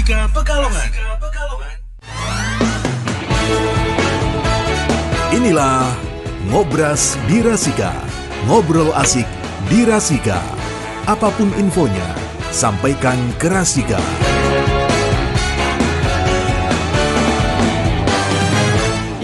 Rasika Pekalongan. Inilah Ngobras di Rasika. Ngobrol asik di Rasika. Apapun infonya, sampaikan ke Rasika.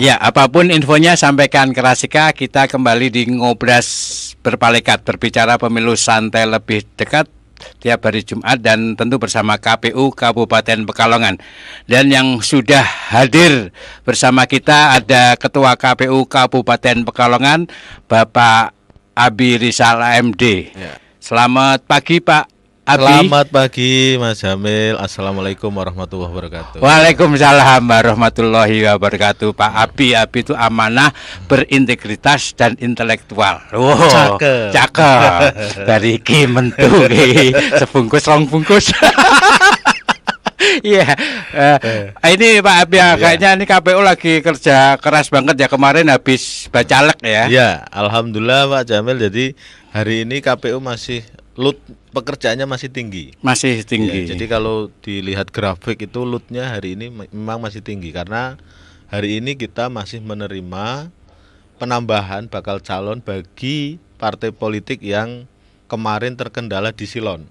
Ya, apapun infonya sampaikan ke Rasika. Kita kembali di Ngobras Berpalekat, berbicara pemilu santai lebih dekat tiap hari Jumat dan tentu bersama KPU Kabupaten Pekalongan. Dan yang sudah hadir bersama kita ada Ketua KPU Kabupaten Pekalongan, Bapak Abi Rizal AMD. Ya. Selamat pagi Pak Abi. Selamat pagi Mas Jamil. Assalamualaikum warahmatullahi wabarakatuh. Waalaikumsalam warahmatullahi wabarakatuh. Pak Abi itu amanah, berintegritas dan intelektual. Wow, cakep. Dari ki mentu sebungkus rong bungkus. Iya. Ini Pak Abi kayaknya ini KPU lagi kerja keras banget ya, kemarin habis bacalek ya. Ya, alhamdulillah Pak Jamil. Jadi hari ini KPU masih pekerjaannya masih tinggi. Masih tinggi. Ya, jadi kalau dilihat grafik itu loadnya hari ini memang masih tinggi karena hari ini kita masih menerima penambahan bakal calon bagi partai politik yang kemarin terkendala di silon.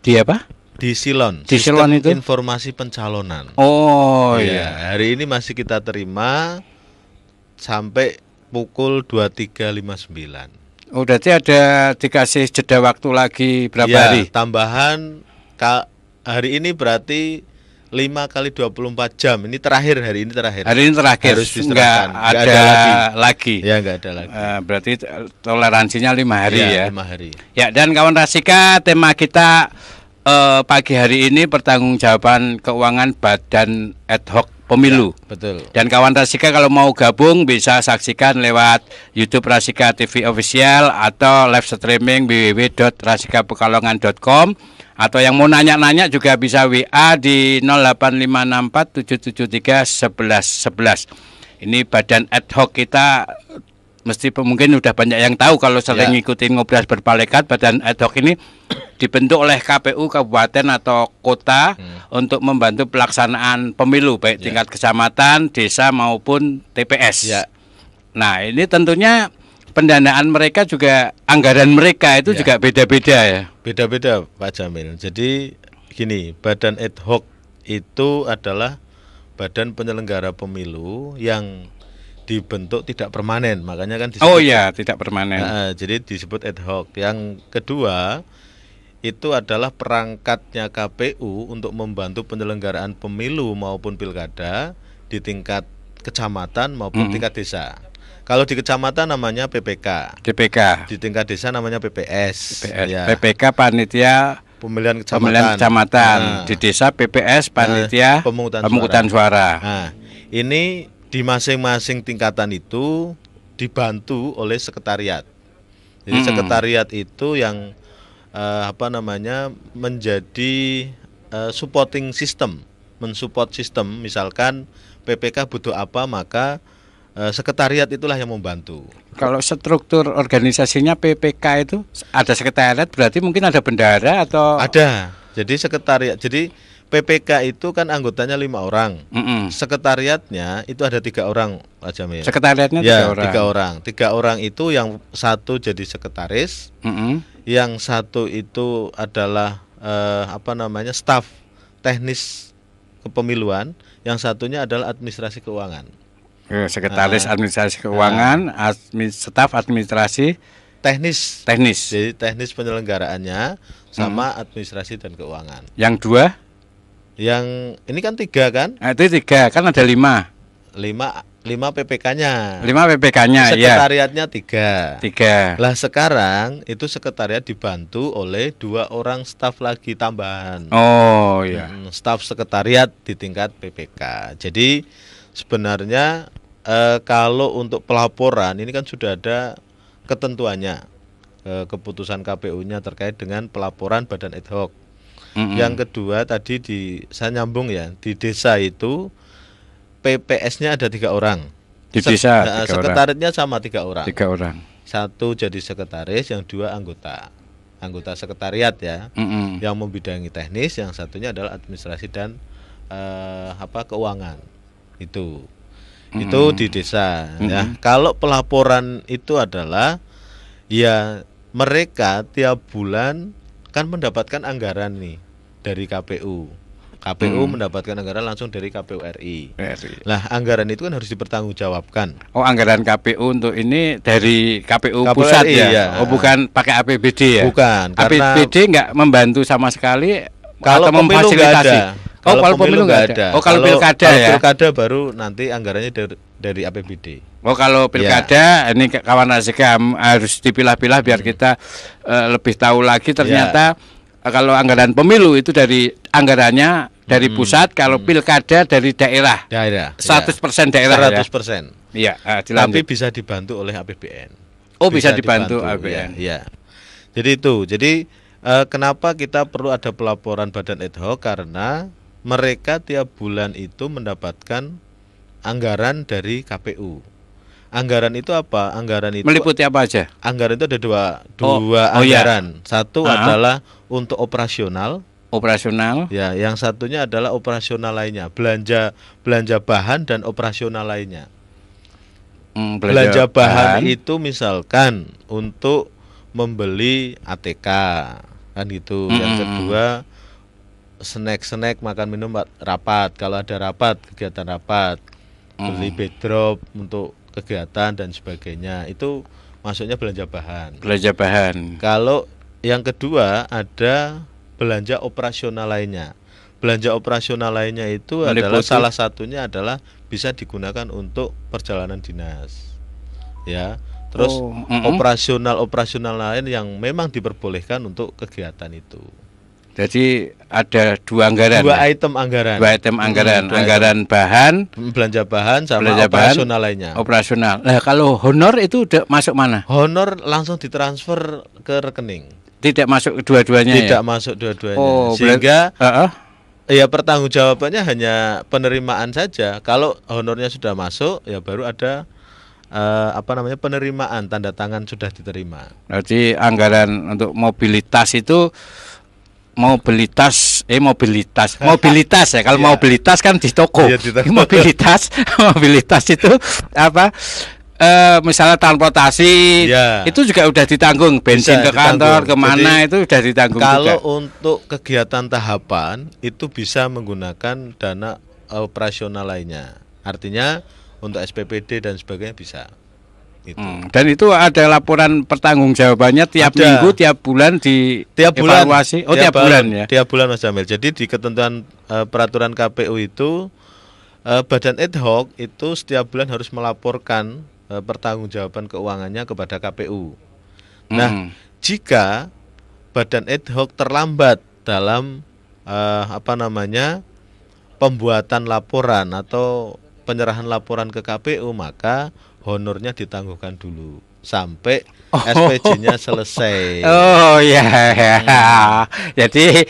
Di apa? Di silon. Di silon itu informasi pencalonan. Oh iya. Hari ini masih kita terima sampai pukul 23.59. Oh, berarti ada dikasih jeda waktu lagi berapa hari? Tambahan hari ini berarti 5 kali 24 jam. Ini terakhir, hari ini terakhir. Hari ini terakhir. Harus diserahkan. Nggak ada lagi. Ya, nggak ada lagi. Berarti toleransinya 5 hari ya. 5 hari. Ya, dan kawan Rasika, tema kita pagi hari ini pertanggungjawaban keuangan Badan Ad Hoc Pemilu. Ya, betul. Dan kawan Rasika kalau mau gabung bisa saksikan lewat YouTube Rasika TV Official atau live streaming www.rasikapekalongan.com, atau yang mau nanya-nanya juga bisa WA di 08564 773 1111. Ini badan ad hoc kita, mesti mungkin udah banyak yang tahu kalau sering ngikutin Ngobras Berpalekat. Badan ad hoc ini dibentuk oleh KPU kabupaten atau kota untuk membantu pelaksanaan pemilu baik tingkat kecamatan, desa maupun TPS. Ya. Nah, ini tentunya pendanaan mereka juga, anggaran mereka itu juga beda-beda ya. Beda-beda Pak Jamil. Jadi gini, badan ad hoc itu adalah badan penyelenggara pemilu yang dibentuk tidak permanen, makanya kan disebut tidak permanen. Jadi disebut ad hoc. Yang kedua itu adalah perangkatnya KPU untuk membantu penyelenggaraan pemilu maupun pilkada di tingkat kecamatan maupun tingkat desa. Kalau di kecamatan namanya PPK. Di tingkat desa namanya PPS. Ya. PPK panitia pemilihan kecamatan. Di desa PPS panitia pemungutan suara. Nah, ini di masing-masing tingkatan itu dibantu oleh sekretariat. Jadi sekretariat itu yang menjadi supporting system, mensupport sistem. Misalkan PPK butuh apa, maka sekretariat itulah yang membantu. Kalau struktur organisasinya PPK itu ada sekretariat, berarti mungkin ada bendahara atau? Ada. Jadi sekretariat. Jadi PPK itu kan anggotanya 5 orang. Sekretariatnya itu ada 3 orang, Pak Jamil. Sekretariatnya 3 orang. 3 orang itu yang satu jadi sekretaris, yang satu itu adalah staf teknis kepemiluan, yang satunya adalah administrasi keuangan. Sekretaris administrasi keuangan, staf administrasi teknis. Jadi teknis penyelenggaraannya sama administrasi dan keuangan. Yang 2? Yang ini kan 3 kan? Itu 3, kan ada 5 PPK-nya. 5 PPK-nya, sekretariatnya 3. Lah sekarang itu sekretariat dibantu oleh 2 orang staf lagi tambahan. Oh iya. Staf sekretariat di tingkat PPK. Jadi sebenarnya kalau untuk pelaporan ini kan sudah ada ketentuannya, keputusan KPU-nya terkait dengan pelaporan badan ad hoc. Yang kedua tadi saya nyambung ya, di desa itu PPS-nya ada 3 orang. Di desa sekretariatnya sama 3 orang. 3 orang. Satu jadi sekretaris, yang 2 anggota sekretariat ya, yang membidangi teknis, yang satunya adalah administrasi dan keuangan itu di desa ya. Kalau pelaporan itu adalah ya mereka tiap bulan kan mendapatkan anggaran nih dari KPU. KPU mendapatkan anggaran langsung dari KPU RI. Lah anggaran itu kan harus dipertanggungjawabkan. Oh, anggaran KPU untuk ini dari KPU KPU pusat RI, ya? ya. Oh, bukan pakai APBD ya? Bukan, karena APBD nggak membantu sama sekali kalau atau pemilu nggak memfasilitasi? ada. Kalau pemilu nggak ada. Oh, kalau pilkada kalau ya? pilkada baru nanti anggarannya dari APBD. Oh, kalau pilkada ini kawan Asika harus dipilah-pilah biar kita lebih tahu lagi ternyata kalau anggaran pemilu itu dari anggarannya dari pusat, kalau pilkada dari daerah. 100% daerah 100%. Iya, tapi bisa dibantu oleh APBN. Oh, bisa dibantu APBN. Iya. Jadi itu. Jadi kenapa kita perlu ada pelaporan badan ad hoc, karena mereka tiap bulan itu mendapatkan anggaran dari KPU. Anggaran itu apa? Anggaran itu meliputi apa aja? Anggaran itu ada dua anggaran. Satu adalah untuk operasional. Ya, yang satunya adalah operasional lainnya, belanja bahan dan operasional lainnya. Belanja bahan itu misalkan untuk membeli ATK kan gitu. Yang kedua snack makan minum rapat, kalau ada rapat, kegiatan rapat, beli backdrop untuk kegiatan dan sebagainya, itu masuknya belanja bahan. Kalau yang kedua ada belanja operasional lainnya. Belanja operasional lainnya itu adalah salah satunya adalah bisa digunakan untuk perjalanan dinas. Ya. Terus operasional lain yang memang diperbolehkan untuk kegiatan itu. Jadi ada dua anggaran. Dua item anggaran. Anggaran bahan, belanja bahan sama operasional lainnya. Operasional. Nah, kalau honor itu udah masuk mana? Honor langsung ditransfer ke rekening. Tidak masuk dua-duanya. Tidak masuk dua-duanya. Sehingga ya pertanggungjawabannya hanya penerimaan saja. Kalau honornya sudah masuk, ya baru ada penerimaan, tanda tangan sudah diterima. Berarti anggaran untuk mobilitas itu mobilitas ya. Kalau mobilitas kan di toko. Mobilitas itu apa? Misalnya transportasi itu juga udah ditanggung, bensin ke kantor kemana. Jadi, itu udah ditanggung. Kalau juga untuk kegiatan tahapan itu bisa menggunakan dana operasional lainnya, artinya untuk SPPD dan sebagainya bisa. Dan itu ada laporan pertanggungjawabannya tiap minggu, tiap bulan evaluasi. Tiap bulan ya. Tiap bulan Mas Jamil. Jadi di ketentuan peraturan KPU itu badan ad hoc itu setiap bulan harus melaporkan pertanggungjawaban keuangannya kepada KPU. Nah, jika badan ad hoc terlambat dalam pembuatan laporan atau penyerahan laporan ke KPU, maka honornya ditangguhkan dulu sampai SPJ-nya selesai. Oh ya. Jadi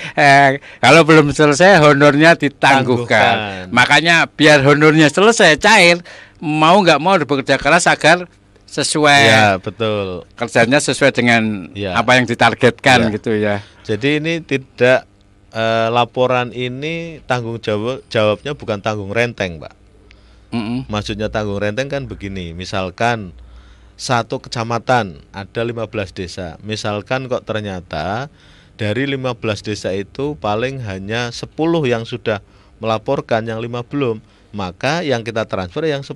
kalau belum selesai honornya ditangguhkan. Makanya biar honornya selesai cair, mau nggak mau bekerja keras agar sesuai. Ya, betul. Kerjanya sesuai dengan apa yang ditargetkan gitu ya. Jadi ini tidak laporan ini tanggung jawabnya bukan tanggung renteng, Pak. Maksudnya tanggung renteng kan begini, misalkan satu kecamatan ada 15 desa, misalkan kok ternyata dari 15 desa itu paling hanya 10 yang sudah melaporkan, yang 5 belum, maka yang kita transfer yang 10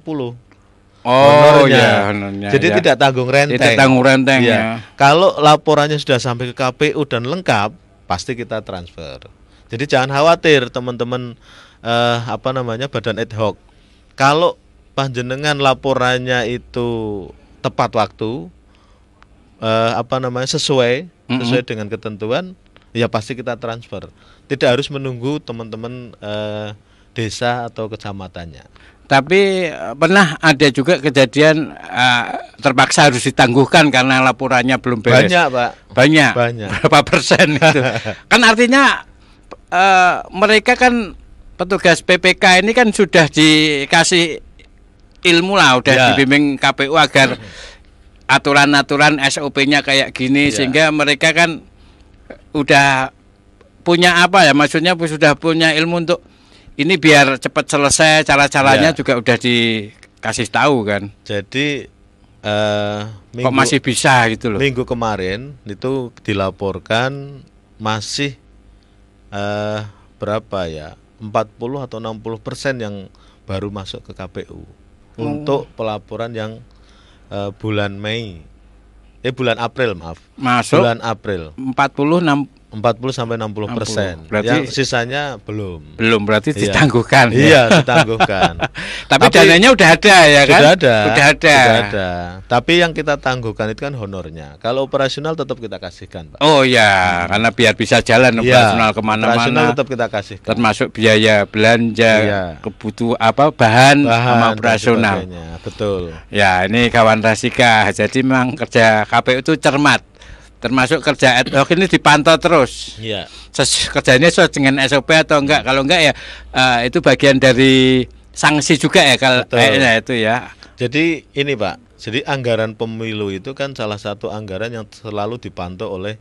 honornya. Jadi tidak tanggung renteng. Kalau laporannya sudah sampai ke KPU dan lengkap, pasti kita transfer. Jadi jangan khawatir teman-teman badan ad hoc. Kalau panjenengan laporannya itu tepat waktu, sesuai dengan ketentuan, ya pasti kita transfer. Tidak harus menunggu teman-teman desa atau kecamatannya. Tapi pernah ada juga kejadian terpaksa harus ditangguhkan karena laporannya belum beres. Banyak, Pak. Banyak. Berapa persen itu? Kan artinya mereka kan petugas PPK ini kan sudah dikasih ilmu lah, udah dibimbing KPU agar aturan-aturan SOP-nya kayak gini, sehingga mereka kan udah punya maksudnya sudah punya ilmu untuk ini biar cepat selesai, cara-caranya Ya. juga udah dikasih tahu kan. Jadi Kok masih bisa gitu loh. minggu kemarin itu dilaporkan masih berapa ya, 40 atau 60% yang baru masuk ke KPU untuk pelaporan yang bulan April, maaf. Masuk Bulan April 40 sampai 60%. 60. Berarti Yang sisanya belum. berarti Iya. ditangguhkan. Iya, ditangguhkan. Tapi dananya udah ada ya kan? Sudah ada. Sudah ada. Sudah ada. Tapi yang kita tangguhkan itu kan honornya. Kalau operasional tetap kita kasihkan, Pak. Oh ya, karena biar bisa jalan Iya, operasional operasional kemana-mana. tetap kita kasihkan. Termasuk biaya belanja, Iya. kebutuhan bahan sama dan operasional. sebagainya. Betul. Ya, ini kawan Rasika. Jadi memang kerja KPU itu cermat. Termasuk kerja ad hoc ini dipantau terus. Iya. Kerjanya sesuai dengan SOP atau enggak? Kalau enggak ya itu bagian dari sanksi juga ya kalau Betul. kayaknya itu ya. Jadi ini, Pak. Jadi anggaran pemilu itu kan salah satu anggaran yang selalu dipantau oleh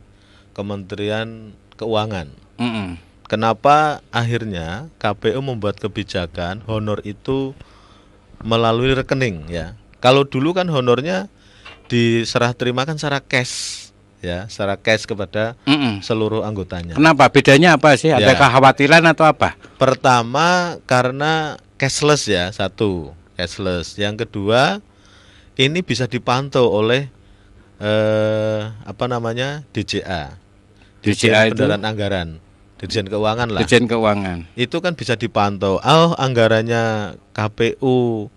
Kementerian Keuangan. Mm-mm. Kenapa akhirnya KPU membuat kebijakan honor itu melalui rekening ya. Kalau dulu kan honornya diserah terimakan secara cash ya, secara cash kepada Mm-mm. seluruh anggotanya. Kenapa? Bedanya apa sih? Ada Ya. kekhawatiran atau apa? Pertama karena cashless ya, satu, cashless. Yang kedua, ini bisa dipantau oleh DJA. DJA itu? Pendanaan Anggaran, Dirjen Keuangan lah. Dirjen Keuangan. Itu kan bisa dipantau. Oh, anggarannya KPU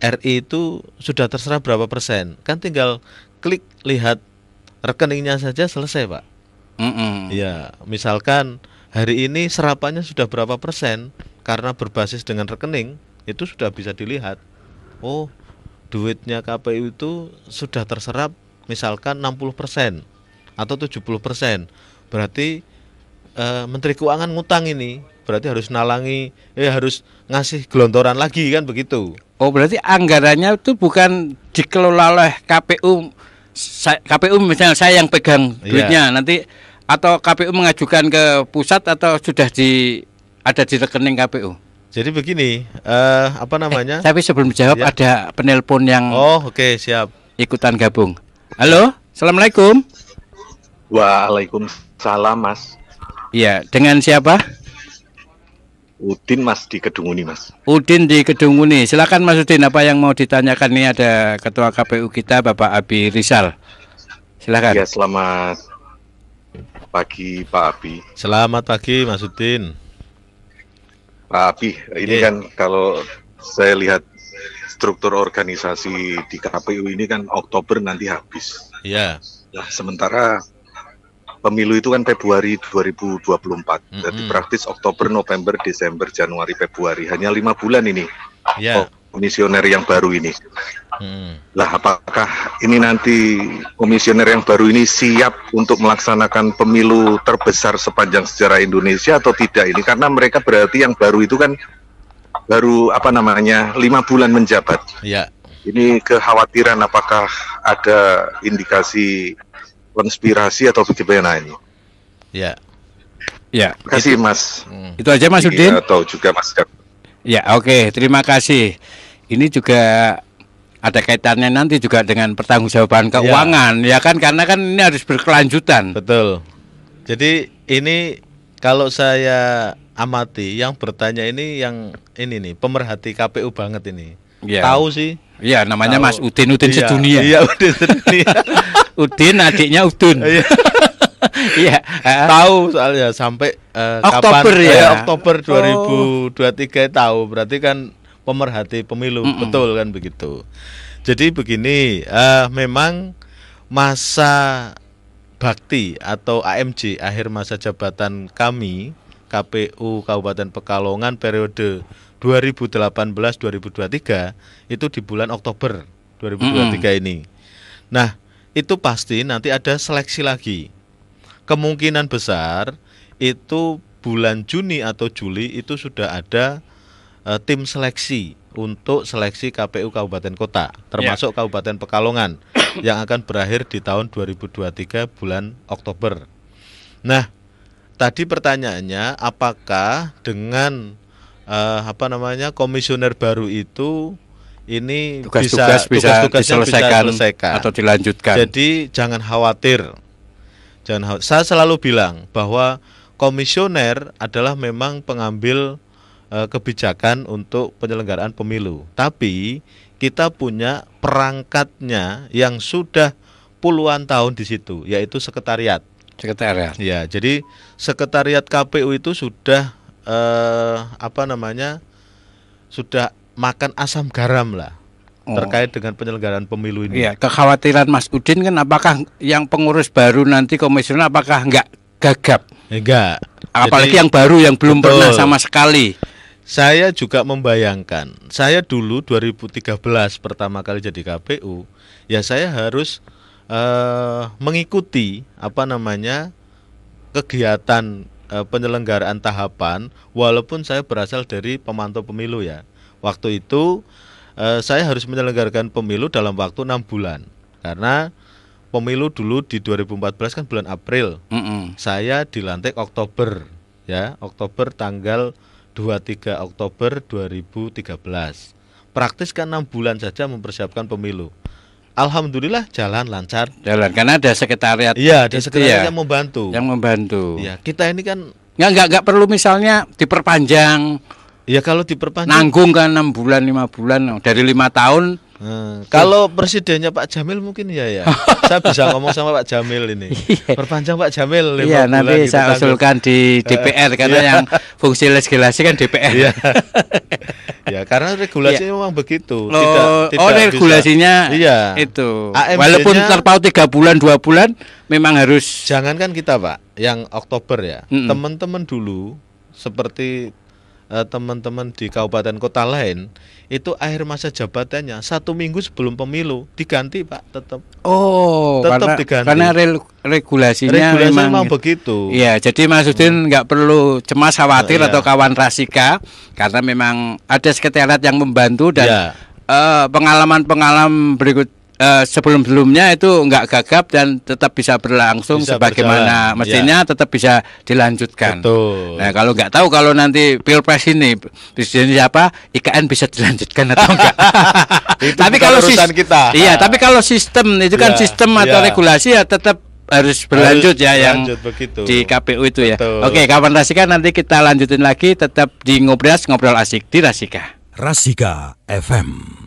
RI itu sudah terserah berapa persen. Kan tinggal klik lihat rekeningnya saja selesai, Pak. Mm-mm. Ya, misalkan hari ini serapannya sudah berapa persen karena berbasis dengan rekening, itu sudah bisa dilihat. Oh, duitnya KPU itu sudah terserap misalkan 60% atau 70%. Berarti Menteri Keuangan ngutang ini, berarti harus harus ngasih gelontoran lagi kan begitu. Oh, berarti anggarannya itu bukan dikelola oleh KPU. KPU misalnya saya yang pegang duitnya nanti, atau KPU mengajukan ke pusat atau sudah ada di rekening KPU. Jadi begini, Tapi sebelum jawab Ya. ada penelpon yang oke, siap. ikutan gabung. Halo, assalamualaikum. Waalaikumsalam, Mas. Iya, dengan siapa? Udin, Mas, di Kedunguni, Mas. Udin di Kedunguni. Silakan Mas Udin, apa yang mau ditanyakan? Ini ada Ketua KPU kita Bapak Abi Rizal. Silakan. Ya, selamat pagi, Pak Abi. Selamat pagi, Mas Udin. Pak Abi, ini Iya. kan kalau saya lihat struktur organisasi di KPU ini kan Oktober nanti habis. Iya. Nah, sementara pemilu itu kan Februari 2024. Jadi praktis Oktober, November, Desember, Januari, Februari. Hanya 5 bulan ini. Iya. Komisioner yang baru ini. Mm. Lah, apakah ini nanti komisioner yang baru ini siap untuk melaksanakan pemilu terbesar sepanjang sejarah Indonesia atau tidak ini? Karena mereka berarti yang baru itu kan baru 5 bulan menjabat. Iya. Ini kekhawatiran apakah ada indikasi konspirasi atau bagaimana ini? Iya. Ya, Terima kasih, Mas. itu aja Mas Udin. Atau juga Mas Gap. Ya, oke, terima kasih. Ini juga ada kaitannya nanti juga dengan pertanggungjawaban keuangan, ya kan? Karena kan ini harus berkelanjutan. Betul. Jadi ini kalau saya amati yang bertanya ini yang ini nih pemerhati KPU banget ini. Ya. Tahu sih. Iya, namanya Tahu. Mas Udin Iya, sedunia. Iya, Udin sedunia. Udin adiknya Udun. Iya. Iya. Tahu soalnya sampai Oktober kapan, ya? Oktober 2023 tahu. Berarti kan pemerhati pemilu, betul kan begitu. Jadi begini, memang masa bakti atau AMJ akhir masa jabatan kami KPU Kabupaten Pekalongan periode 2018-2023 itu di bulan Oktober 2023 ini. Nah, itu pasti nanti ada seleksi lagi. Kemungkinan besar itu bulan Juni atau Juli itu sudah ada tim seleksi untuk seleksi KPU Kabupaten Kota, termasuk Kabupaten Pekalongan yang akan berakhir di tahun 2023 bulan Oktober. Nah, tadi pertanyaannya apakah dengan komisioner baru itu ini Tugas-tugas bisa diselesaikan atau dilanjutkan. Jadi jangan khawatir. Saya selalu bilang bahwa komisioner adalah memang pengambil kebijakan untuk penyelenggaraan pemilu. Tapi kita punya perangkatnya yang sudah puluhan tahun di situ, yaitu sekretariat. Sekretariat. Ya, jadi sekretariat KPU itu sudah sudah makan asam garam lah terkait dengan penyelenggaraan pemilu ini. Iya, kekhawatiran Mas Udin kan apakah yang pengurus baru nanti komisioner apakah enggak gagap? Enggak. Apalagi yang baru yang belum pernah sama sekali. Saya juga membayangkan, saya dulu 2013 pertama kali jadi KPU, ya saya harus mengikuti kegiatan penyelenggaraan tahapan walaupun saya berasal dari pemantau pemilu ya. Waktu itu saya harus menyelenggarakan pemilu dalam waktu 6 bulan. Karena pemilu dulu di 2014 kan bulan April. Saya dilantik Oktober ya, Oktober tanggal 23 Oktober 2013. Praktis kan 6 bulan saja mempersiapkan pemilu. Alhamdulillah jalan lancar. Jalan karena ada sekretariat. Iya, ada sekretariat yang membantu. Yang membantu. Ya, kita ini kan nggak perlu misalnya diperpanjang. Ya kalau diperpanjang nanggung kan 6 bulan 5 bulan dari 5 tahun. Kalau presidennya Pak Jamil mungkin ya. Saya bisa ngomong sama Pak Jamil ini. Perpanjang Pak Jamil 5 bulan. Iya, nanti saya usulkan di DPR karena yang fungsi legislasi kan DPR. Iya. Ya, karena regulasi memang begitu. Tidak regulasinya bisa. Itu. Walaupun terpaut 3 bulan 2 bulan memang harus. Jangankan kita, Pak, yang Oktober ya. Teman-teman dulu seperti teman-teman di kabupaten kota lain itu akhir masa jabatannya 1 minggu sebelum pemilu diganti, Pak, tetap. Tetap diganti. Karena regulasinya memang begitu. Iya, jadi Mas Udin nggak perlu cemas khawatir atau kawan Rasika karena memang ada sekretariat yang membantu dan pengalaman-pengalaman berikut sebelum-sebelumnya itu enggak gagap dan tetap bisa berlangsung sebagaimana mestinya, tetap bisa dilanjutkan. Betul. Nah, kalau enggak tahu kalau nanti Pilpres ini presiden siapa, IKN bisa dilanjutkan atau enggak. Tapi kalau kita. Iya, tapi kalau sistem itu kan sistem atau regulasi ya tetap harus berlanjut yang begitu. Di KPU itu ya. Betul. Oke, kawan Rasika, nanti kita lanjutin lagi tetap di ngobrol asik di Rasika. Rasika FM.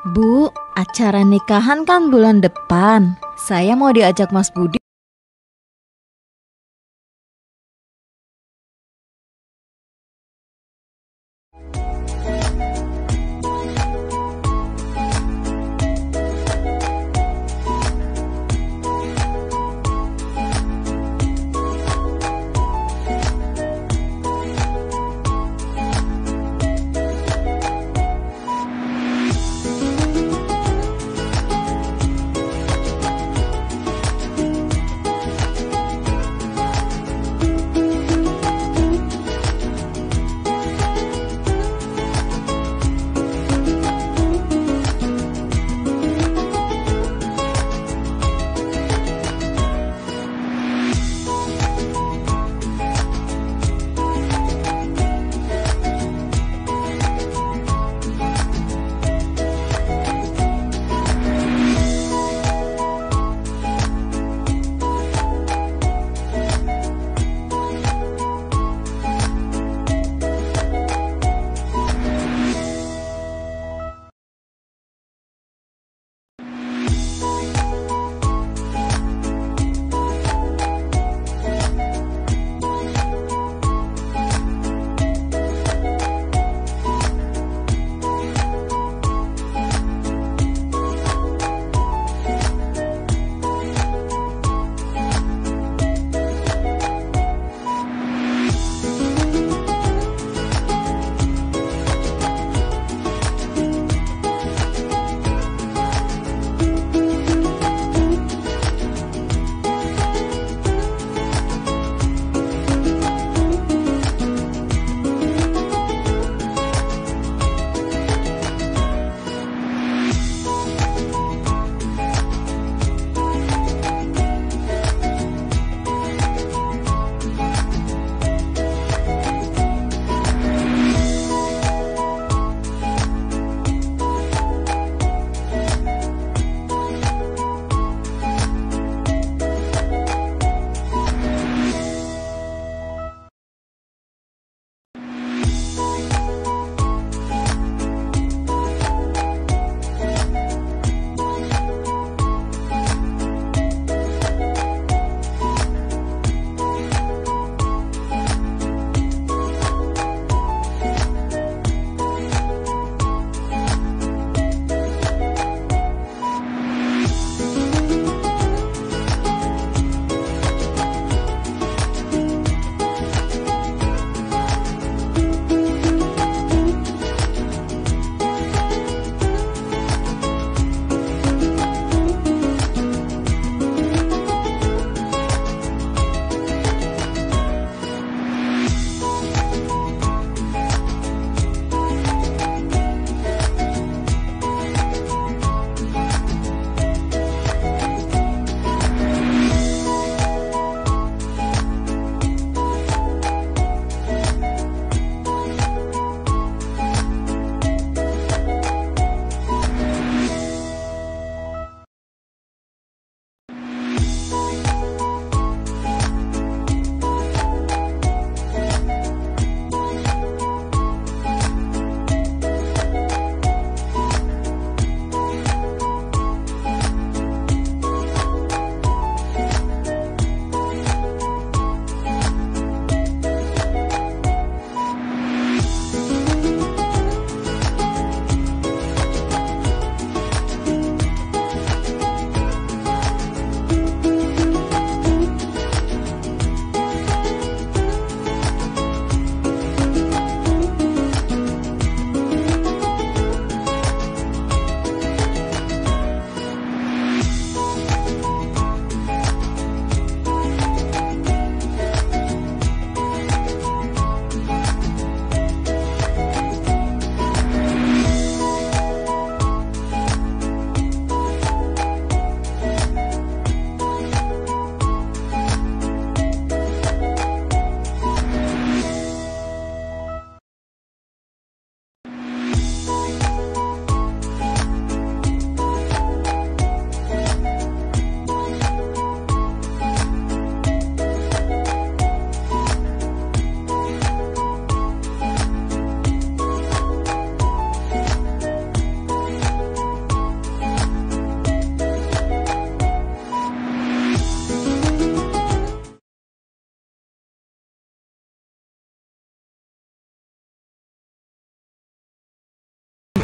Bu, acara nikahan kan bulan depan. Saya mau diajak Mas Budi.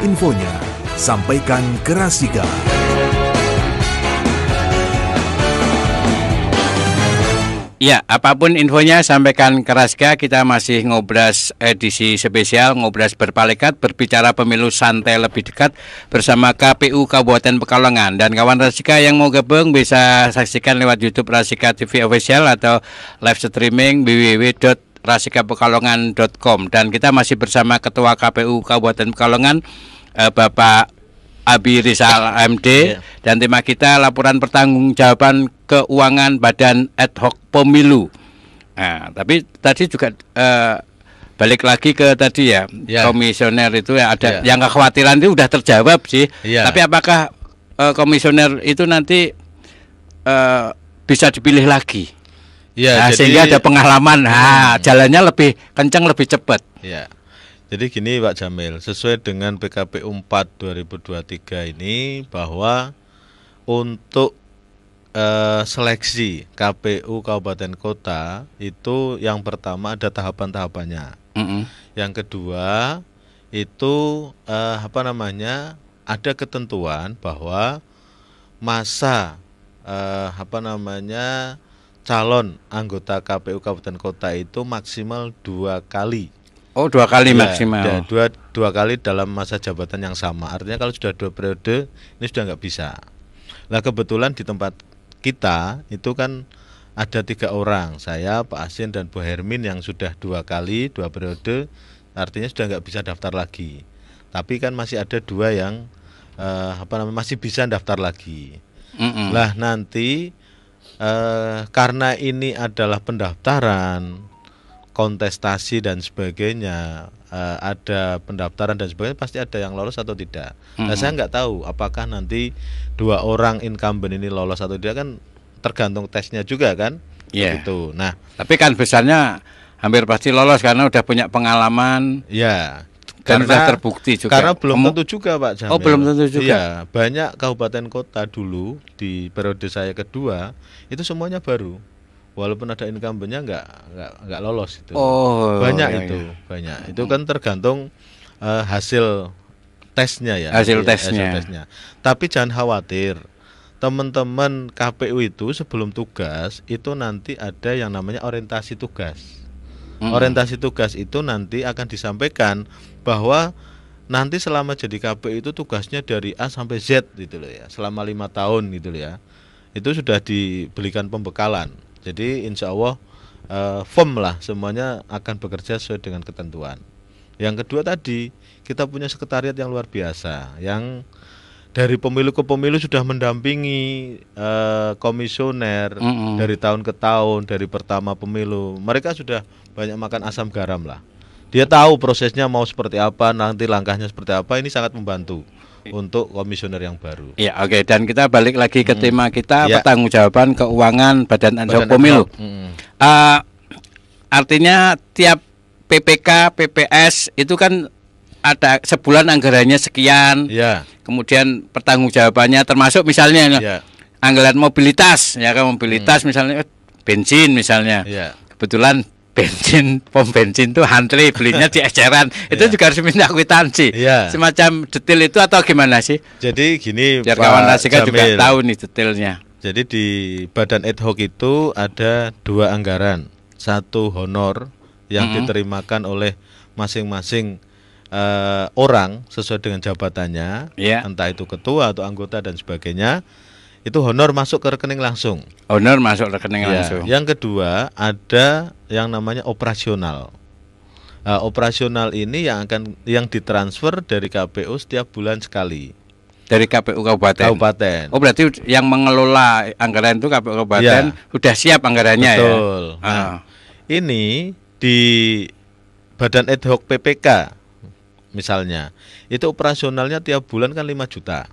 Infonya, sampaikan ke Rasika. Ya, apapun infonya sampaikan ke Rasika. Kita masih ngobras edisi spesial, ngobras berpalekat, berbicara pemilu santai lebih dekat bersama KPU Kabupaten Pekalongan. Dan kawan Rasika yang mau gabung bisa saksikan lewat YouTube Rasika TV Official atau live streaming www.rasikapekalongan.com. Dan kita masih bersama Ketua KPU Kabupaten Pekalongan, Bapak Abi Rizal MD, dan tema kita laporan pertanggungjawaban keuangan Badan Ad Hoc Pemilu. Nah, tapi tadi juga balik lagi ke tadi ya, komisioner itu ya ada yang kekhawatiran itu udah terjawab sih. Tapi apakah komisioner itu nanti bisa dipilih lagi? Nah, jadi, sehingga ada pengalaman, jalannya lebih kencang, lebih cepat. Ya. Jadi gini Pak Jamil, sesuai dengan PKPU 4 2023 ini bahwa untuk seleksi KPU Kabupaten Kota itu yang pertama ada tahapan-tahapannya. Yang kedua itu ada ketentuan bahwa masa calon anggota KPU Kabupaten Kota itu maksimal 2 kali. Oh, 2 kali maksimal. Ya, dua kali dalam masa jabatan yang sama. Artinya kalau sudah 2 periode ini sudah nggak bisa. Nah kebetulan di tempat kita itu kan ada 3 orang, saya, Pak Asin dan Bu Hermin yang sudah 2 kali 2 periode, artinya sudah nggak bisa daftar lagi. Tapi kan masih ada 2 yang masih bisa daftar lagi. Lah nanti karena ini adalah pendaftaran, kontestasi dan sebagainya, ada pendaftaran dan sebagainya, pasti ada yang lolos atau tidak. Nah saya nggak tahu apakah nanti 2 orang incumbent ini lolos atau tidak, kan tergantung tesnya juga kan. Gitu. Nah tapi kan besarnya hampir pasti lolos karena udah punya pengalaman. Ya. Dan sudah terbukti juga. Karena belum tentu juga Pak Jamil. Oh belum tentu juga. Iya, banyak kabupaten kota dulu di periode saya kedua itu semuanya baru. Walaupun ada incumbent-nya nggak lolos itu. Banyak banyak. Itu kan tergantung hasil tesnya ya. Hasil tesnya. Tapi jangan khawatir. Teman-teman KPU itu sebelum tugas itu nanti ada yang namanya orientasi tugas. Orientasi tugas itu nanti akan disampaikan bahwa nanti selama jadi KPU itu tugasnya dari A sampai Z gitu loh ya. Selama 5 tahun gitu loh ya. Itu sudah diberikan pembekalan. Jadi insya Allah firm lah, semuanya akan bekerja sesuai dengan ketentuan. Yang kedua tadi, kita punya sekretariat yang luar biasa, yang dari pemilu ke pemilu sudah mendampingi komisioner dari tahun ke tahun, dari pertama pemilu. Mereka sudah banyak makan asam garam lah. Dia tahu prosesnya mau seperti apa, nanti langkahnya seperti apa, ini sangat membantu untuk komisioner yang baru. Ya, oke. Dan kita balik lagi ke tema kita, pertanggungjawaban keuangan Badan Ad Hoc Pemilu. Artinya tiap PPK, PPS itu kan ada sebulan anggarannya sekian. Kemudian pertanggungjawabannya termasuk misalnya anggaran mobilitas, ya kan, mobilitas misalnya bensin misalnya. Kebetulan pom bensin tuh antri belinya di eceran, itu juga harus minta kwitansi. Semacam detail itu atau gimana sih? Jadi gini, biar kawan Rasika juga tahu nih detailnya. Jadi di Badan Ad Hoc itu ada 2 anggaran, 1 honor yang diterimakan oleh masing-masing orang sesuai dengan jabatannya, entah itu ketua atau anggota dan sebagainya. Itu honor masuk ke rekening langsung. Honor masuk rekening langsung. Yang kedua ada yang namanya operasional. Operasional ini yang ditransfer dari KPU setiap bulan sekali. Dari KPU Kabupaten. Oh berarti yang mengelola anggaran itu KPU Kabupaten sudah siap anggarannya. Betul. Ya. Nah, ini di Badan Ad Hoc PPK misalnya, itu operasionalnya tiap bulan kan 5 juta.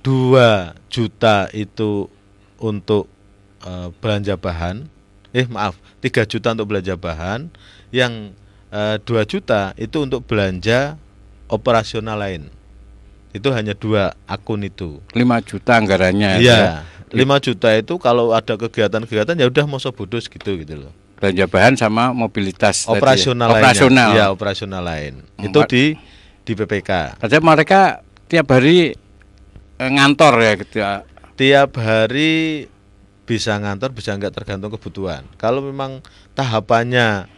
2 juta itu untuk belanja bahan, 3 juta untuk belanja bahan, yang 2 juta itu untuk belanja operasional lain. Itu hanya 2 akun itu. 5 juta anggarannya. Iya, 5 juta itu kalau ada kegiatan-kegiatan ya udah mau sobodus gitu loh. Belanja bahan sama mobilitas operasional lain. Operasional. Iya, operasional lain. Itu di PPK. Padahal mereka tiap hari ngantor ya gitu ya. Tiap hari bisa ngantor, bisa enggak, tergantung kebutuhan. Kalau memang tahapannya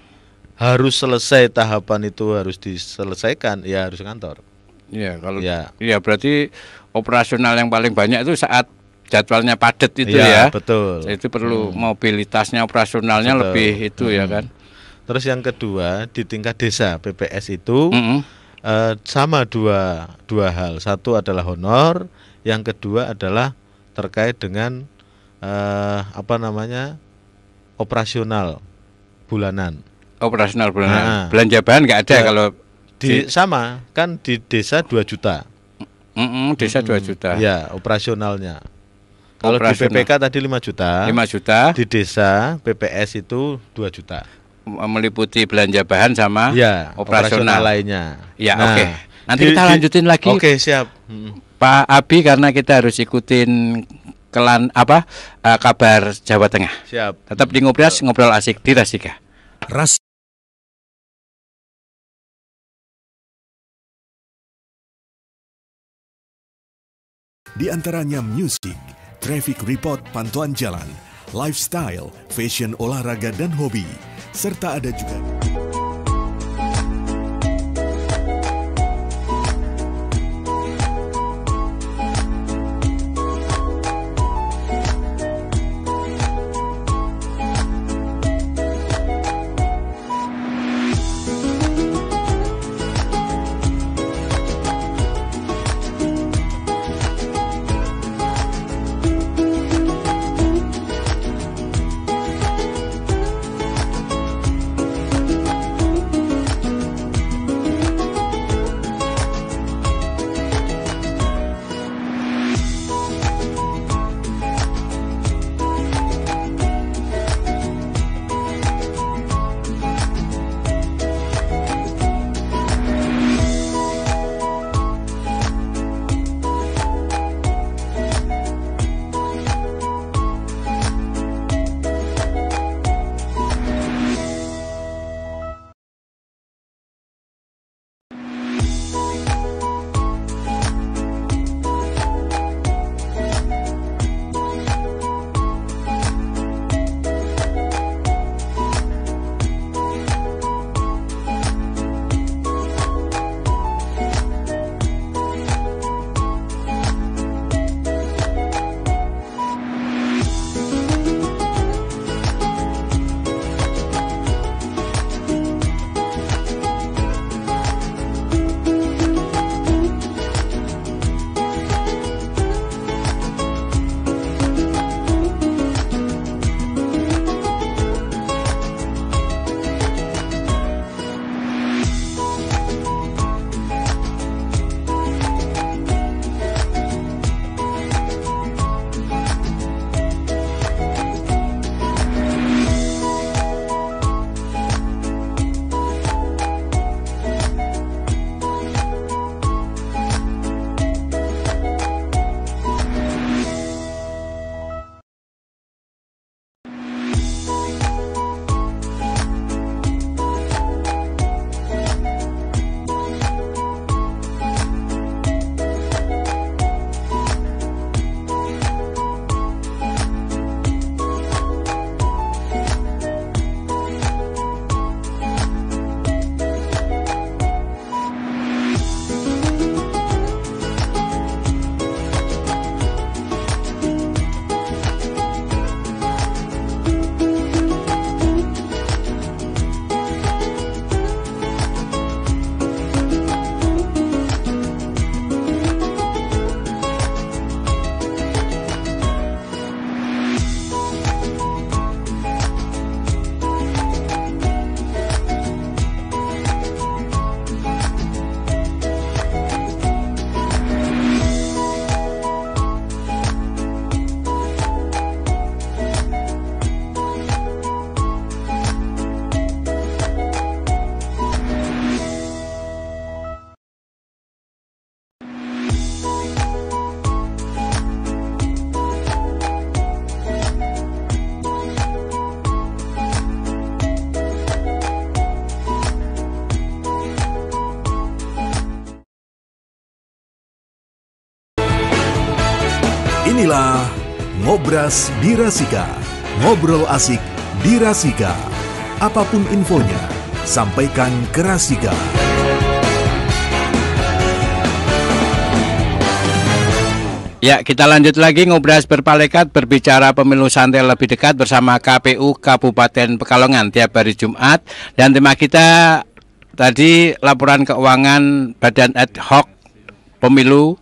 harus selesai, tahapan itu harus diselesaikan, ya harus ngantor. Iya, kalau Ya. iya berarti operasional yang paling banyak itu saat jadwalnya padat itu Ya, ya. betul. Itu perlu mobilitasnya operasionalnya Betul. lebih itu ya kan. Terus yang kedua, di tingkat desa PPS itu Mm-mm. sama dua hal. Satu adalah honor, yang kedua adalah terkait dengan operasional bulanan. Operasional bulanan. Nah. Belanja bahan nggak ada Ya, kalau Sama kan di desa 2 juta. desa 2 juta. Ya, operasionalnya. Kalau di Operasional. PPK tadi 5 juta. 5 juta Di desa PPS itu 2 juta. meliputi belanja bahan sama Ya, operasional. lainnya. Ya, Nah, oke. Nanti kita lanjutin lagi. Oke, siap. Pak Abi, karena kita harus ikutin kabar Jawa Tengah. Siap. Tetap di Ngobras, ngobrol asik di Rasika. Ras di antaranya musik, traffic report pantauan jalan, lifestyle, fashion, olahraga dan hobi, serta ada juga Inilah Ngobras di Rasika. Ngobrol asik di Rasika. Apapun infonya, sampaikan ke Rasika. Ya, kita lanjut lagi ngobras berpalekat, berbicara pemilu santai lebih dekat bersama KPU Kabupaten Pekalongan tiap hari Jumat. Dan tema kita tadi laporan keuangan Badan Ad Hoc Pemilu,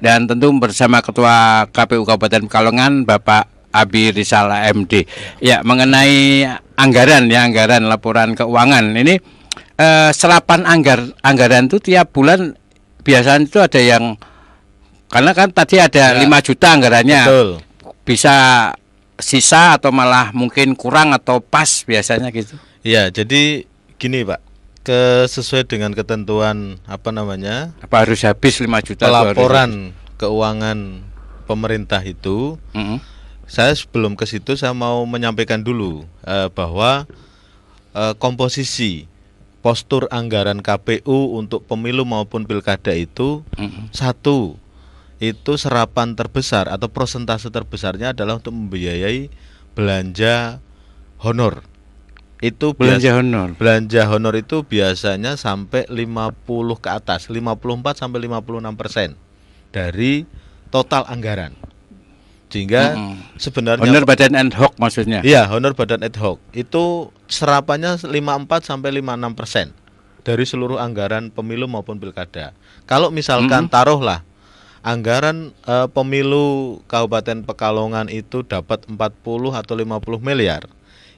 dan tentu bersama Ketua KPU Kabupaten Pekalongan Bapak Abi Rizal MD. Ya, mengenai anggaran laporan keuangan ini, serapan anggaran itu tiap bulan biasanya itu ada yang, karena kan tadi ada 5 juta anggarannya. Betul. Bisa sisa atau malah mungkin kurang atau pas biasanya gitu. Ya, jadi gini Pak, sesuai dengan ketentuan apa harus habis 5 juta pelaporan keuangan pemerintah itu. Saya sebelum ke situ saya mau menyampaikan dulu bahwa komposisi postur anggaran KPU untuk pemilu maupun pilkada itu satu, itu serapan terbesar atau persentase terbesarnya adalah untuk membiayai belanja honor. Itu belanja honor itu biasanya sampai 50 ke atas, 54 sampai 56% dari total anggaran. Sehingga sebenarnya honor badan ad hoc maksudnya. Iya, honor badan ad hoc itu serapannya 54 sampai 56% dari seluruh anggaran pemilu maupun pilkada. Kalau misalkan taruhlah anggaran pemilu Kabupaten Pekalongan itu dapat 40 atau 50 miliar,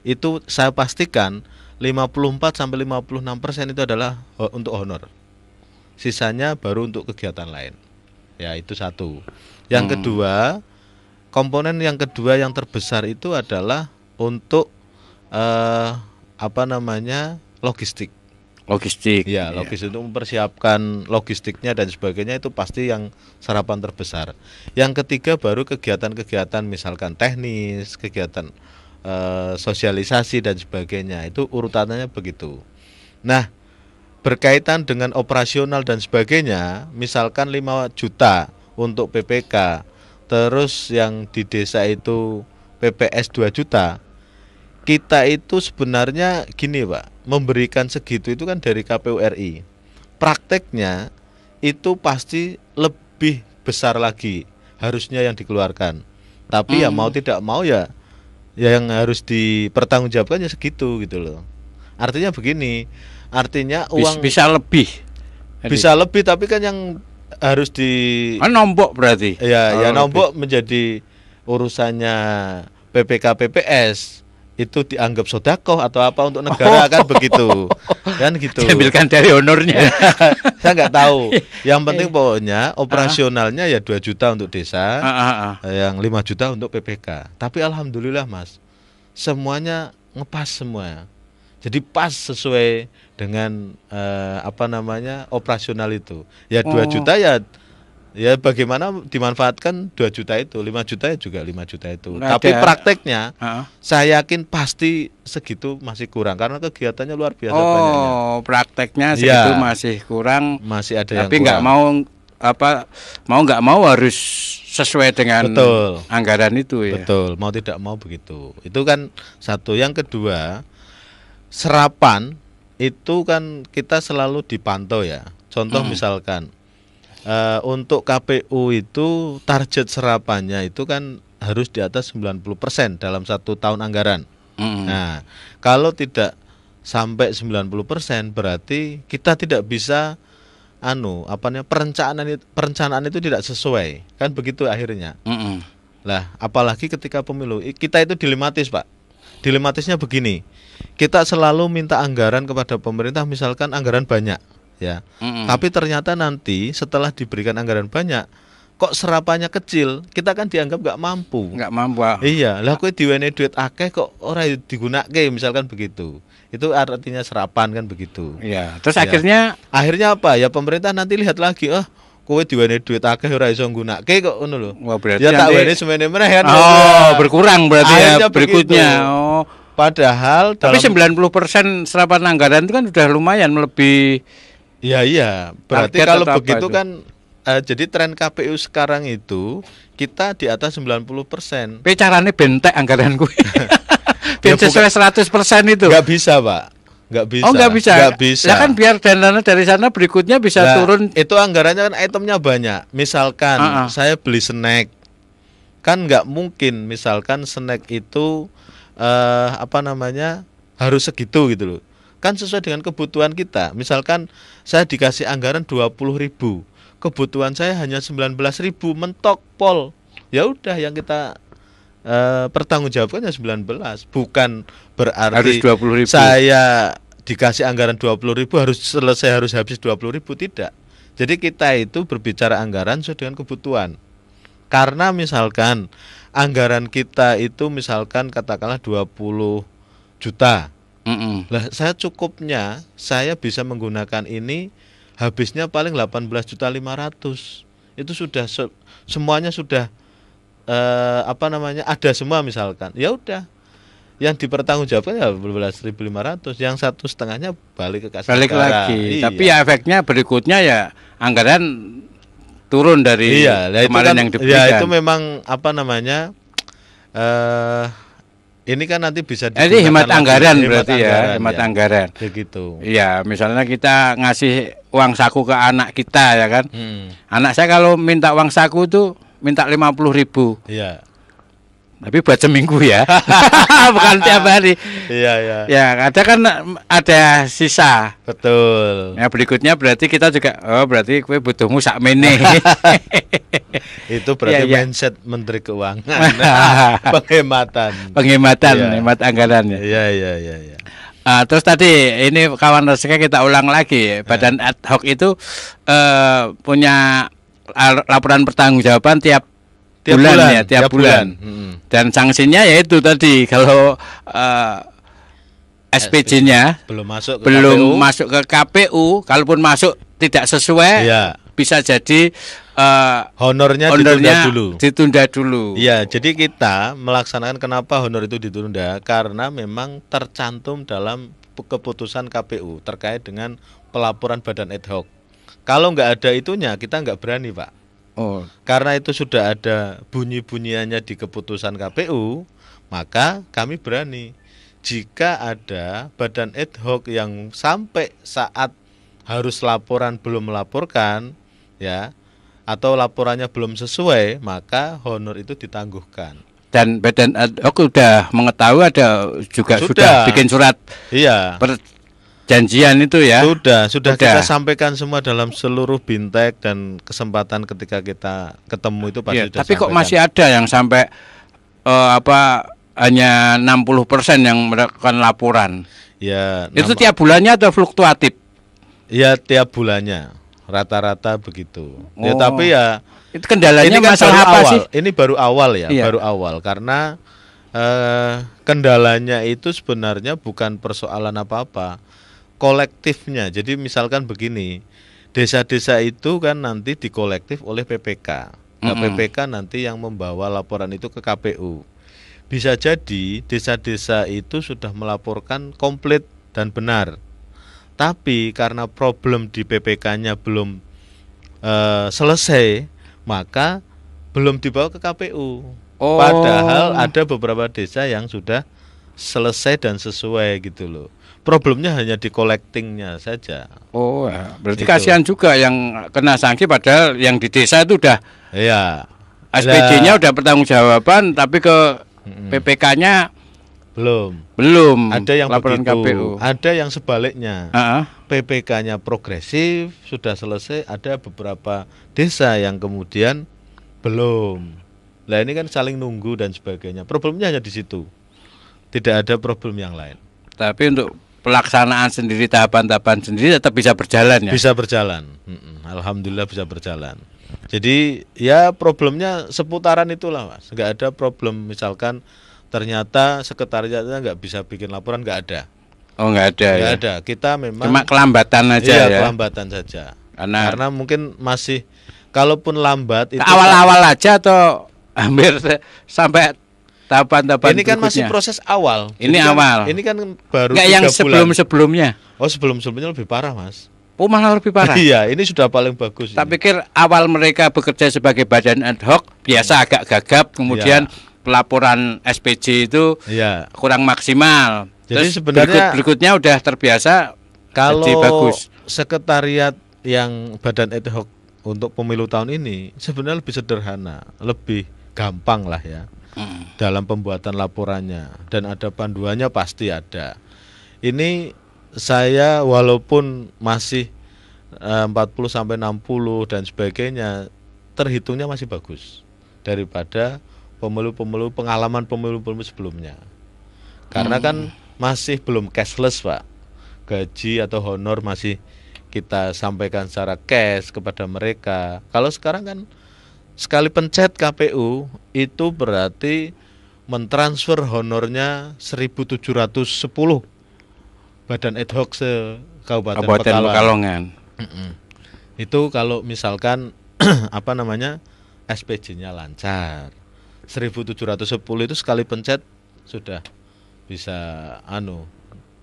itu saya pastikan 54 sampai 56% itu adalah untuk honor. Sisanya baru untuk kegiatan lain. Ya, itu satu. Yang kedua, komponen yang kedua yang terbesar itu adalah untuk logistik. Ya, logistik untuk mempersiapkan logistiknya dan sebagainya, itu pasti yang serapan terbesar. Yang ketiga baru kegiatan-kegiatan misalkan teknis, kegiatan sosialisasi dan sebagainya, itu urutannya begitu. Nah, berkaitan dengan operasional dan sebagainya, misalkan 5 juta untuk PPK, terus yang di desa itu PPS 2 juta, kita itu sebenarnya gini Pak, memberikan segitu itu kan dari KPU RI. Prakteknya itu pasti lebih besar lagi harusnya yang dikeluarkan. Tapi ya mau tidak mau ya yang harus dipertanggungjawabkan ya segitu gitu loh. Artinya begini, artinya uang bisa lebih. Tapi kan yang harus nombok berarti. Ya nombok menjadi urusannya PPK PPS. Itu dianggap sodakoh atau apa untuk negara, kan begitu. Kan gitu. Diambilkan dari honornya. Saya nggak tahu. Yang penting pokoknya operasionalnya ya 2 juta untuk desa, yang 5 juta untuk PPK. Tapi alhamdulillah Mas, semuanya ngepas semua. Jadi pas sesuai dengan operasional itu. Ya 2 juta ya bagaimana dimanfaatkan 2 juta itu, 5 juta ya juga 5 juta itu. Tapi prakteknya saya yakin pasti segitu masih kurang karena kegiatannya luar biasa banyaknya. Prakteknya segitu masih kurang. Masih ada yang kurang. Tapi nggak mau harus sesuai dengan anggaran itu ya. Betul, mau tidak mau begitu. Itu kan satu. Yang kedua, serapan itu kan kita selalu dipantau ya. Contoh misalkan untuk KPU itu target serapannya itu kan harus di atas 90% dalam 1 tahun anggaran. Nah, kalau tidak sampai 90% berarti kita tidak bisa perencanaan itu tidak sesuai. Kan begitu akhirnya. Lah, apalagi ketika pemilu kita itu dilematis, Pak. Dilematisnya begini. Kita selalu minta anggaran kepada pemerintah, misalkan anggaran banyak. Ya, tapi ternyata nanti setelah diberikan anggaran banyak, kok serapannya kecil, kita kan dianggap nggak mampu. Iya, lah kowe diwenehi duit akeh kok ora digunakake, misalkan begitu. Itu artinya serapan kan begitu. Iya. Terus akhirnya apa? Ya pemerintah nanti lihat lagi, kowe diwenehi duit akeh ora iso nggunakake kok ngono lho. Wah, berarti ya tak wenehi semene meneh kan. Berkurang berarti ya berikutnya. Padahal tapi 90% serapan anggaran itu kan udah lumayan melebihi. Iya, berarti kalau begitu kan jadi tren KPU sekarang itu kita di atas 90%. Tapi carane bentek anggaran kuwi. Ya, Ben sesuai 100% itu. Nggak bisa, Pak. Nggak bisa. Oh, nggak bisa. Nggak bisa. Lah kan biar dana dari sana berikutnya bisa Nah, turun. Itu anggarannya kan itemnya banyak. Misalkan saya beli snack, kan nggak mungkin. Misalkan snack itu harus segitu gitu loh. Kan sesuai dengan kebutuhan kita. Misalkan saya dikasih anggaran 20.000, kebutuhan saya hanya 19.000, mentok pol. Ya udah yang kita pertanggungjawabkannya 19, bukan berarti Harus 20.000. saya dikasih anggaran 20.000 harus habis 20.000, tidak. Jadi kita itu berbicara anggaran sesuai dengan kebutuhan. Karena misalkan anggaran kita itu misalkan katakanlah 20 juta. Lah saya cukupnya saya bisa menggunakan ini habisnya paling 18.500.000. Itu sudah semuanya sudah ada semua misalkan. Ya udah. Yang dipertanggungjawabkan ya 12.500, yang 1,5-nya balik ke kas Balik negara. lagi. Iya. Tapi ya efeknya berikutnya ya anggaran turun dari kemarin kan, yang diberikan. Ya itu memang ini kan nanti bisa Jadi hemat anggaran berarti ya, hemat anggaran. Begitu. Iya, misalnya kita ngasih uang saku ke anak kita ya kan. Anak saya kalau minta uang saku itu minta 50.000. Iya. Tapi buat seminggu ya. Bukan tiap hari. Iya. Ya, ada sisa. Betul. Ya berikutnya berarti kita juga berarti kowe butuhmu sakmene. Itu berarti Ya. mindset Menteri Keuangan. Penghematan. Penghematan, hemat anggaran ya. Iya. Terus tadi ini kawan reska kita ulang lagi. Badan ad hoc itu punya laporan pertanggungjawaban tiap bulan. Dan sanksinya yaitu tadi kalau SPJ-nya belum masuk ke KPU, kalaupun masuk tidak sesuai, bisa jadi honornya ditunda dulu. Iya, jadi kita melaksanakan kenapa honor itu ditunda karena memang tercantum dalam keputusan KPU terkait dengan pelaporan badan ad hoc. Kalau nggak ada itunya kita nggak berani, Pak. Karena itu sudah ada bunyi-bunyiannya di keputusan KPU, maka kami berani. Jika ada badan ad hoc yang sampai saat harus laporan belum melaporkan, ya, atau laporannya belum sesuai, maka honor itu ditangguhkan. Dan badan ad hoc sudah mengetahui sudah bikin surat. Iya. Janjian itu ya. Sudah kita sampaikan semua dalam seluruh bintek dan kesempatan ketika kita ketemu itu pasti sudah. Tapi kok masih ada yang sampai hanya 60% yang melakukan laporan. Ya. Itu tiap bulannya atau fluktuatif? Ya tiap bulannya. Rata-rata begitu. Ya tapi ya itu kendalanya ini kan masalah apa awal. sih? Ini baru awal ya, Iya. baru awal karena kendalanya itu sebenarnya bukan persoalan apa-apa. Kolektifnya. Jadi misalkan begini, desa-desa itu kan nanti dikolektif oleh PPK. Nah, PPK nanti yang membawa laporan itu ke KPU. Bisa jadi desa-desa itu sudah melaporkan komplit dan benar. Tapi karena problem di PPK-nya belum selesai, maka belum dibawa ke KPU. Padahal ada beberapa desa yang sudah selesai dan sesuai gitu loh. Problemnya hanya di collectingnya saja. Berarti kasihan juga yang kena sanksi padahal yang di desa itu udah SPJ-nya udah pertanggungjawaban tapi ke PPK-nya belum. Ada yang laporan begitu. KPU. Ada yang sebaliknya. PPK-nya progresif, sudah selesai, ada beberapa desa yang kemudian belum. Nah, ini kan saling nunggu dan sebagainya. Problemnya hanya di situ. Tidak ada problem yang lain. Tapi untuk pelaksanaan sendiri, tahapan-tahapan sendiri tetap bisa berjalan ya? Bisa berjalan. Alhamdulillah bisa berjalan. Jadi ya problemnya seputaran itulah, Mas. Nggak ada problem misalkan ternyata sekretariatnya nggak bisa bikin laporan, nggak ada. Nggak ada. Nggak ada. Kita memang cuma kelambatan aja ya. Kelambatan saja. Karena mungkin masih kalaupun lambat itu awal-awal aja atau hampir sampai tahapan-tahapan ini kan masih proses awal. Ini awal. Ini kan baru nggak yang sebelum-sebelumnya. Sebelum-sebelumnya lebih parah, Mas. Oh, malah lebih parah. Iya, ini sudah paling bagus. Tak ini. pikir awal mereka bekerja sebagai badan ad hoc biasa agak gagap, kemudian pelaporan SPJ itu Iya. kurang maksimal. Jadi Terus sebenarnya berikutnya udah terbiasa Kalau jadi bagus. sekretariat yang badan ad hoc untuk pemilu tahun ini sebenarnya lebih sederhana, lebih gampang lah ya dalam pembuatan laporannya, dan ada panduannya pasti ada. Ini saya walaupun masih 40 sampai 60 dan sebagainya, terhitungnya masih bagus daripada pemilu-pemilu pengalaman pemilu-pemilu sebelumnya. Karena kan masih belum cashless, Pak. Gaji atau honor masih kita sampaikan secara cash kepada mereka. Kalau sekarang kan sekali pencet KPU itu berarti mentransfer honornya 1.710 badan ad hoc se-Kabupaten Pekalongan. Itu kalau misalkan SPJ-nya lancar. 1.710 itu sekali pencet sudah bisa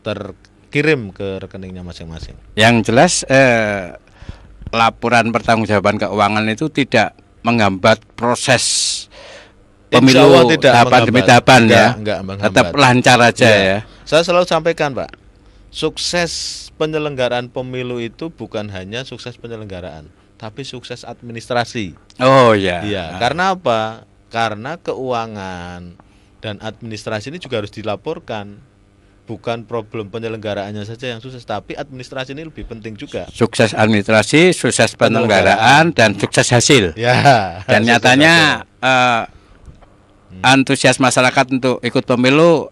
terkirim ke rekeningnya masing-masing. Yang jelas laporan pertanggungjawaban keuangan itu tidak menghambat proses Insya Allah pemilu tidak tahapan demi menghambat. tahapan ya. Enggak menghambat. Tetap lancar aja ya. Saya selalu sampaikan, Pak, sukses penyelenggaraan pemilu itu bukan hanya sukses penyelenggaraan, tapi sukses administrasi. Oh ya. Iya, karena apa? Karena keuangan dan administrasi ini juga harus dilaporkan. Bukan problem penyelenggaraannya saja yang sukses, tapi administrasi ini lebih penting juga. Sukses administrasi, sukses penyelenggaraan, dan sukses hasil. Ya. Dan nyatanya antusias masyarakat untuk ikut pemilu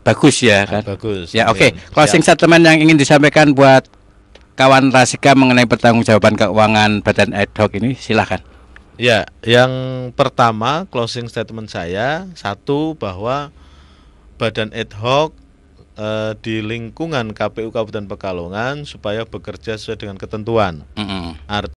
bagus ya kan. Bagus. Ya oke. Siap. Closing statement yang ingin disampaikan buat kawan Rasika mengenai pertanggungjawaban keuangan badan ad hoc ini silakan. Ya, yang pertama closing statement saya, satu, bahwa badan ad hoc di lingkungan KPU Kabupaten Pekalongan supaya bekerja sesuai dengan ketentuan.